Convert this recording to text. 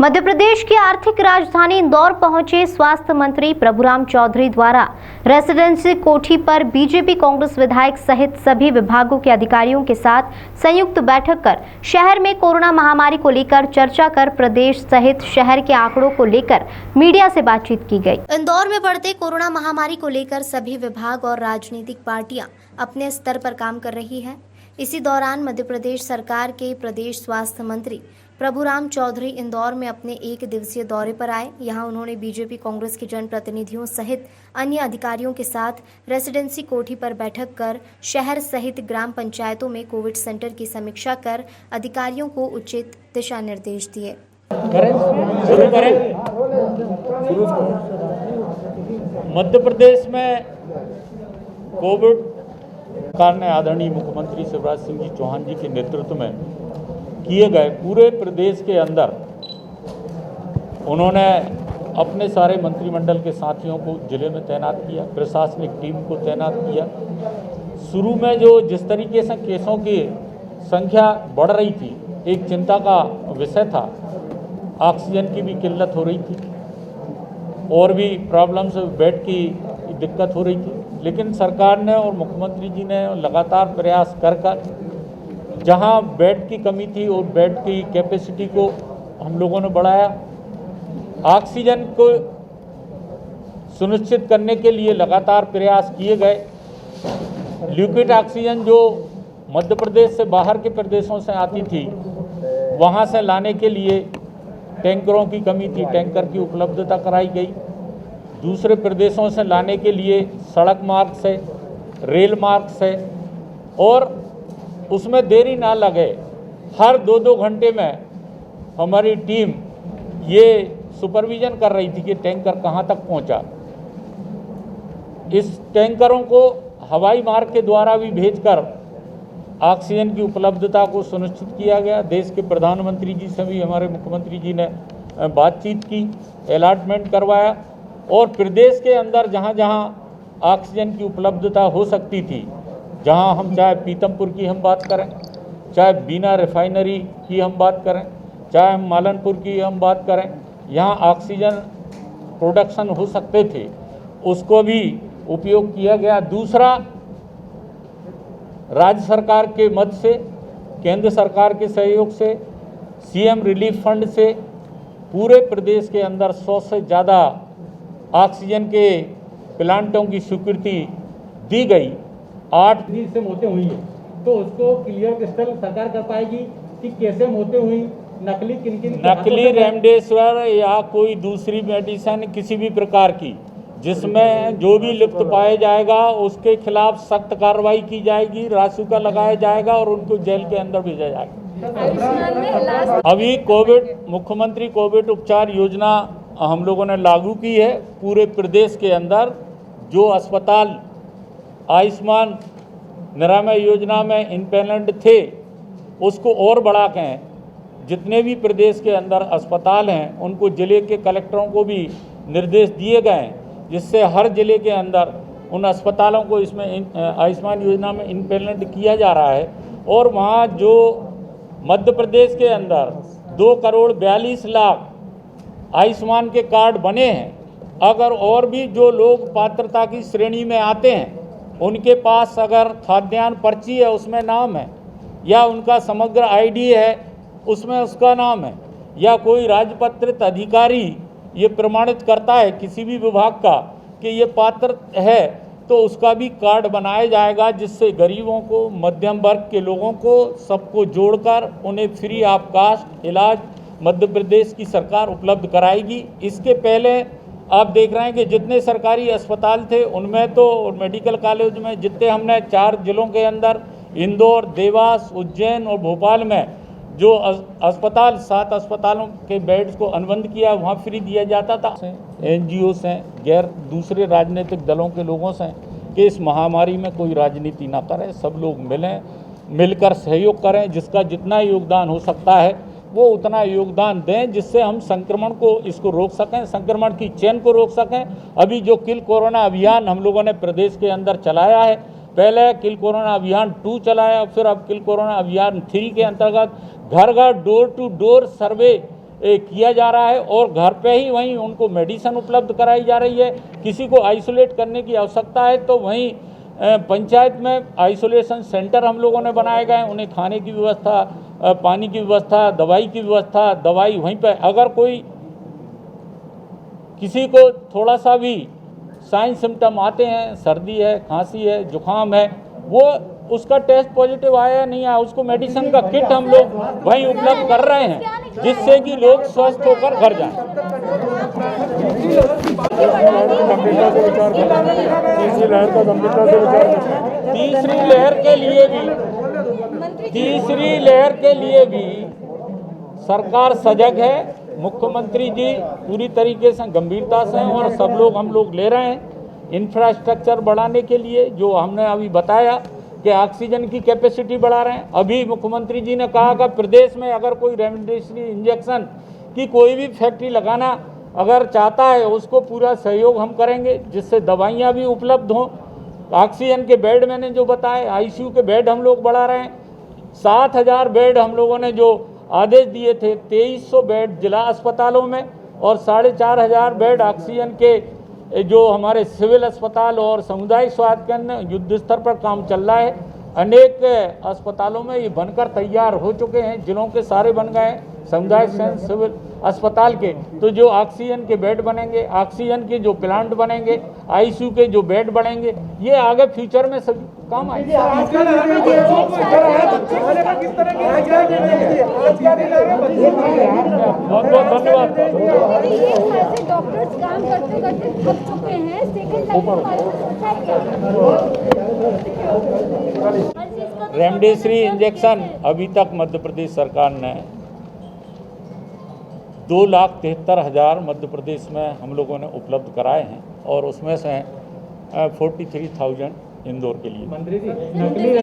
मध्य प्रदेश की आर्थिक राजधानी इंदौर पहुंचे स्वास्थ्य मंत्री प्रभुराम चौधरी द्वारा रेसिडेंसी कोठी पर बीजेपी कांग्रेस विधायक सहित सभी विभागों के अधिकारियों के साथ संयुक्त बैठक कर शहर में कोरोना महामारी को लेकर चर्चा कर प्रदेश सहित शहर के आंकड़ों को लेकर मीडिया से बातचीत की गई। इंदौर में बढ़ते कोरोना महामारी को लेकर सभी विभाग और राजनीतिक पार्टियां अपने स्तर पर काम कर रही है। इसी दौरान मध्य प्रदेश सरकार के प्रदेश स्वास्थ्य मंत्री प्रभुराम चौधरी इंदौर में अपने एक दिवसीय दौरे पर आए। यहां उन्होंने बीजेपी कांग्रेस के जनप्रतिनिधियों सहित अन्य अधिकारियों के साथ रेसिडेंसी कोठी पर बैठक कर शहर सहित ग्राम पंचायतों में कोविड सेंटर की समीक्षा कर अधिकारियों को उचित दिशा निर्देश दिए। मध्य प्रदेश में कोविड सरकार ने आदरणीय मुख्यमंत्री शिवराज सिंह जी चौहान जी के नेतृत्व में किए गए पूरे प्रदेश के अंदर उन्होंने अपने सारे मंत्रिमंडल के साथियों को जिले में तैनात किया, प्रशासनिक टीम को तैनात किया। शुरू में जो जिस तरीके से केसों की संख्या बढ़ रही थी, एक चिंता का विषय था। ऑक्सीजन की भी किल्लत हो रही थी और भी प्रॉब्लम्स, बेड की दिक्कत हो रही थी, लेकिन सरकार ने और मुख्यमंत्री जी ने लगातार प्रयास कर जहां बेड की कमी थी और बेड की कैपेसिटी को हम लोगों ने बढ़ाया। ऑक्सीजन को सुनिश्चित करने के लिए लगातार प्रयास किए गए। लिक्विड ऑक्सीजन जो मध्य प्रदेश से बाहर के प्रदेशों से आती थी, वहां से लाने के लिए टैंकरों की कमी थी, टैंकर की उपलब्धता कराई गई। दूसरे प्रदेशों से लाने के लिए सड़क मार्ग से, रेल मार्ग से, और उसमें देरी ना लगे, हर 2-2 घंटे में हमारी टीम ये सुपरविजन कर रही थी कि टैंकर कहाँ तक पहुँचा। इस टैंकरों को हवाई मार्ग के द्वारा भी भेजकर ऑक्सीजन की उपलब्धता को सुनिश्चित किया गया। देश के प्रधानमंत्री जी से भी हमारे मुख्यमंत्री जी ने बातचीत की, अलॉटमेंट करवाया, और प्रदेश के अंदर जहाँ जहाँ ऑक्सीजन की उपलब्धता हो सकती थी, जहाँ हम चाहे पीतमपुर की हम बात करें, चाहे बीना रिफाइनरी की हम बात करें, चाहे हम मालनपुर की हम बात करें, यहाँ ऑक्सीजन प्रोडक्शन हो सकते थे, उसको भी उपयोग किया गया। दूसरा, राज्य सरकार के मद से, केंद्र सरकार के सहयोग से, सीएम रिलीफ फंड से पूरे प्रदेश के अंदर 100 से ज़्यादा ऑक्सीजन के प्लांटों की स्वीकृति दी गई। 8 से मौतें हुई हैं, तो उसको क्लियर क्रिस्टल सरकार कर पाएगी कि कैसे मौतें हुई, नकली रेमडेसिविर या कोई दूसरी मेडिसिन किसी भी प्रकार की जिसमें जो भी लिप्त पाया जाएगा उसके खिलाफ सख्त कार्रवाई की जाएगी, रासुका लगाया जाएगा और उनको जेल के अंदर भेजा जाएगा। अभी मुख्यमंत्री कोविड उपचार योजना हम लोगों ने लागू की है पूरे प्रदेश के अंदर। जो अस्पताल आयुष्मान निरामय योजना में इम्पैनल्ड थे, उसको और बढ़ा के जितने भी प्रदेश के अंदर अस्पताल हैं उनको जिले के कलेक्टरों को भी निर्देश दिए गए हैं, जिससे हर जिले के अंदर उन अस्पतालों को इसमें आयुष्मान योजना में इम्पैनल्ड किया जा रहा है। और वहाँ जो मध्य प्रदेश के अंदर 2,42,00,000 आयुष्मान के कार्ड बने हैं, अगर और भी जो लोग पात्रता की श्रेणी में आते हैं, उनके पास अगर खाद्यान्न पर्ची है उसमें नाम है, या उनका समग्र आईडी है उसमें उसका नाम है, या कोई राजपत्रित अधिकारी ये प्रमाणित करता है किसी भी विभाग का कि ये पात्र है, तो उसका भी कार्ड बनाया जाएगा, जिससे गरीबों को, मध्यम वर्ग के लोगों को, सबको जोड़कर उन्हें फ्री ऑफ कास्ट इलाज मध्य प्रदेश की सरकार उपलब्ध कराएगी। इसके पहले आप देख रहे हैं कि जितने सरकारी अस्पताल थे उनमें तो मेडिकल कॉलेज में जितने हमने 4 जिलों के अंदर इंदौर, देवास, उज्जैन और भोपाल में जो अस्पताल 7 अस्पतालों के बेड्स को अनुबंध किया, वहाँ फ्री दिया जाता था। NGO से, गैर दूसरे राजनीतिक दलों के लोगों से कि इस महामारी में कोई राजनीति ना करें, सब लोग मिलकर सहयोग करें, जिसका जितना योगदान हो सकता है वो उतना योगदान दें, जिससे हम संक्रमण को इसको रोक सकें, संक्रमण की चेन को रोक सकें। अभी जो किल कोरोना अभियान हम लोगों ने प्रदेश के अंदर चलाया है, पहले किल कोरोना अभियान 2 चलाया, फिर अब किल कोरोना अभियान 3 के अंतर्गत घर घर डोर टू डोर सर्वे किया जा रहा है और घर पे ही वहीं उनको मेडिसिन उपलब्ध कराई जा रही है। किसी को आइसोलेट करने की आवश्यकता है तो वहीं पंचायत में आइसोलेशन सेंटर हम लोगों ने बनाए गए हैं। उन्हें खाने की व्यवस्था, पानी की व्यवस्था, दवाई की व्यवस्था, दवाई वहीं पे। अगर कोई किसी को थोड़ा सा भी साइन सिम्टम आते हैं, सर्दी है, खांसी है, जुकाम है, वो उसका टेस्ट पॉजिटिव आया या नहीं आया, उसको मेडिसिन का किट हम लोग वहीं उपलब्ध कर रहे हैं, जिससे कि लोग स्वस्थ होकर घर जाएं। तीसरी लहर के लिए भी सरकार सजग है। मुख्यमंत्री जी पूरी तरीके से गंभीरता से और सब लोग हम लोग ले रहे हैं इंफ्रास्ट्रक्चर बढ़ाने के लिए, जो हमने अभी बताया कि ऑक्सीजन की कैपेसिटी बढ़ा रहे हैं। अभी मुख्यमंत्री जी ने कहा कि प्रदेश में अगर कोई रेमडेसिविर इंजेक्शन की कोई भी फैक्ट्री लगाना अगर चाहता है उसको पूरा सहयोग हम करेंगे, जिससे दवाइयाँ भी उपलब्ध हों। ऑक्सीजन के बेड मैंने जो बताए, आईसीयू के बेड हम लोग बढ़ा रहे हैं। 7,000 बेड हम लोगों ने जो आदेश दिए थे, 2300 बेड जिला अस्पतालों में और 4,500 बेड ऑक्सीजन के जो हमारे सिविल अस्पताल और सामुदायिक स्वास्थ्य केंद्र युद्ध स्तर पर काम चल रहा है। अनेक अस्पतालों में ये बनकर तैयार हो चुके हैं, जिलों के सारे बन गए हैं सामुदायिक सिविल अस्पताल के। तो जो ऑक्सीजन के बेड बनेंगे, ऑक्सीजन के जो प्लांट बनेंगे, आईसीयू के जो बेड बनेंगे, ये आगे फ्यूचर में सब काम आएंगे। बहुत बहुत धन्यवाद। डॉक्टर्स काम करते करते थक चुके हैं, सेकंड रेमडेसिविर इंजेक्शन अभी तक मध्य प्रदेश सरकार ने 2,73,000 मध्य प्रदेश में हम लोगों ने उपलब्ध कराए हैं और उसमें से 43,000 इंदौर के लिए। मंत्री जी, नकली